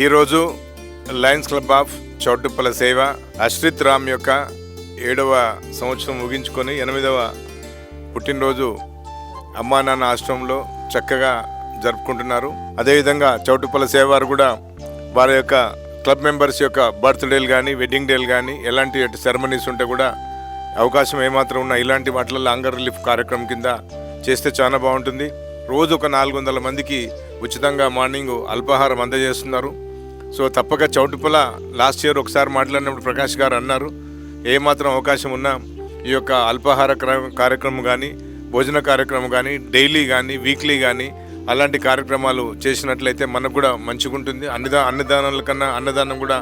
ఈరోజు Lions club of చౌటుప్పల సేవ అశ్రిత్ రామ్ యొక్క 7వ సంవత్సరం ముగించుకొని 8వ పుట్టినరోజు అమ్మా నాన్న ఆశ్రమంలో చక్కగా జరుపుకుంటున్నారు. అదేవిధంగా చౌటుప్పల సేవ వారు కూడా వారి యొక్క క్లబ్ మెంబర్స్ యొక్క బర్త్డేలు కానీ వెడ్డింగ్ డేలు కానీ ఎలాంటి సెరమనీస్ ఉంటే కూడా అవకాశం ఏమాత్రం ఉన్నా ఇలాంటి వాటిల్లో హంగర్ రిలీఫ్ కార్యక్రమం కింద చేస్తే చాలా బాగుంటుంది. రోజు ఒక 400 మందికి ఉచితంగా మార్నింగ్ అల్పాహారం అందజేస్తున్నారు. సో తప్పక చౌటుప్పల లాస్ట్ ఇయర్ ఒకసారి మాట్లాడినప్పుడు ప్రకాష్ గారు అన్నారు, ఏమాత్రం అవకాశం ఉన్నా ఈ యొక్క అల్పాహార కార్యక్రమం కానీ భోజన కార్యక్రమం కానీ డైలీ కానీ వీక్లీ కానీ అలాంటి కార్యక్రమాలు చేసినట్లయితే మనకు కూడా మంచిగా ఉంటుంది. అన్నదానాల కన్నా అన్నదానం కూడా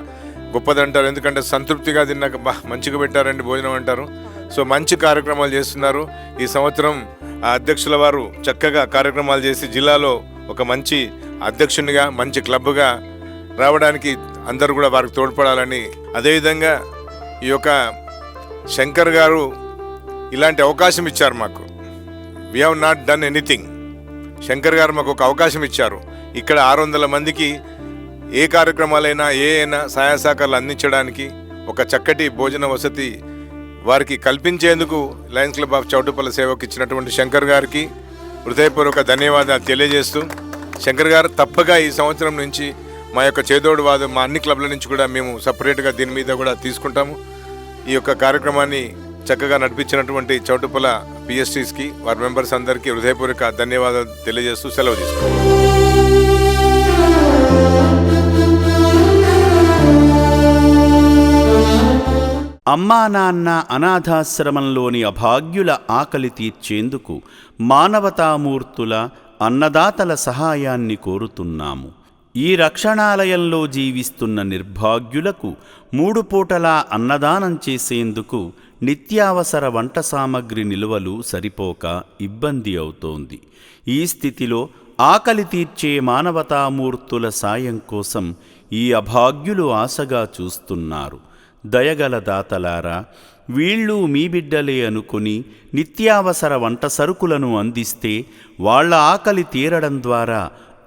గొప్పదంటారు. ఎందుకంటే సంతృప్తిగా తిన్నాక మంచిగా పెట్టారండి భోజనం అంటారు. సో మంచి కార్యక్రమాలు చేస్తున్నారు. ఈ సంవత్సరం ఆ అధ్యక్షుల వారు చక్కగా కార్యక్రమాలు చేసి జిల్లాలో ఒక మంచి అధ్యక్షునిగా మంచి క్లబ్గా రావడానికి అందరూ కూడా వారికి తోడ్పడాలని, అదేవిధంగా ఈ యొక్క శంకర్ గారు ఇలాంటి అవకాశం ఇచ్చారు మాకు. We have not done anything. Shankar గారు మాకు ఒక అవకాశం ఇచ్చారు. ఇక్కడ 600 మందికి ఏ కార్యక్రమాలైనా అయినా సహాయ సహకారాలు అందించడానికి ఒక చక్కటి భోజన వసతి వారికి కల్పించేందుకు లయన్స్ క్లబ్ ఆఫ్ చౌటుప్పల సేవకు ఇచ్చినటువంటి శంకర్ గారికి హృదయపూర్వక ధన్యవాదాలు తెలియజేస్తూ, శంకర్ గారు తప్పక ఈ సంవత్సరం నుంచి మా యొక్క చేదోడువాదు మా అన్ని క్లబ్ల నుంచి కూడా మేము సపరేట్గా దీని మీద కూడా తీసుకుంటాము. ఈ యొక్క కార్యక్రమాన్ని చక్కగా నడిపించినటువంటి చౌటుప్పల పిఎస్టీస్కి వారి మెంబర్స్ అందరికీ హృదయపూర్వక ధన్యవాదాలు తెలియజేస్తూ సెలవు తీసుకుంటాం. అమ్మా నాన్న అనాథాశ్రమంలోని అభాగ్యుల ఆకలి తీర్చేందుకు మానవతామూర్తుల అన్నదాతల సహాయాన్ని కోరుతున్నాము. ఈ రక్షణాలయంలో జీవిస్తున్న నిర్భాగ్యులకు 3 పూటలా అన్నదానం చేసేందుకు నిత్యావసర వంట సామగ్రి నిల్వలు సరిపోక ఇబ్బంది అవుతోంది. ఈ స్థితిలో ఆకలి తీర్చే మానవతామూర్తుల సాయం కోసం ఈ అభాగ్యులు ఆశగా చూస్తున్నారు. దయగల దాతలారా, వీళ్ళు మీ బిడ్డలే అనుకుని నిత్యావసర వంట సరుకులను అందిస్తే వాళ్ల ఆకలి తీరడం ద్వారా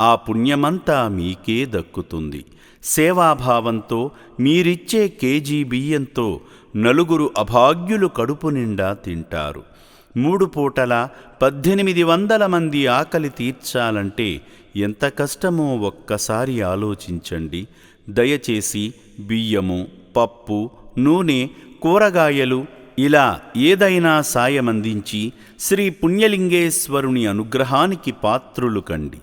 ఆ పుణ్యమంతా మీకే దక్కుతుంది. సేవాభావంతో మీరిచ్చే కేజీ బియ్యంతో 4 అభాగ్యులు కడుపు నిండా తింటారు. 3 పూటల 1800 మంది ఆకలి తీర్చాలంటే ఎంత కష్టమో ఒక్కసారి ఆలోచించండి. దయచేసి బియ్యము, పప్పు, నూనె, కూరగాయలు ఇలా ఏదైనా సాయమందించి శ్రీ పుణ్యలింగేశ్వరుని అనుగ్రహానికి పాత్రులు కండి.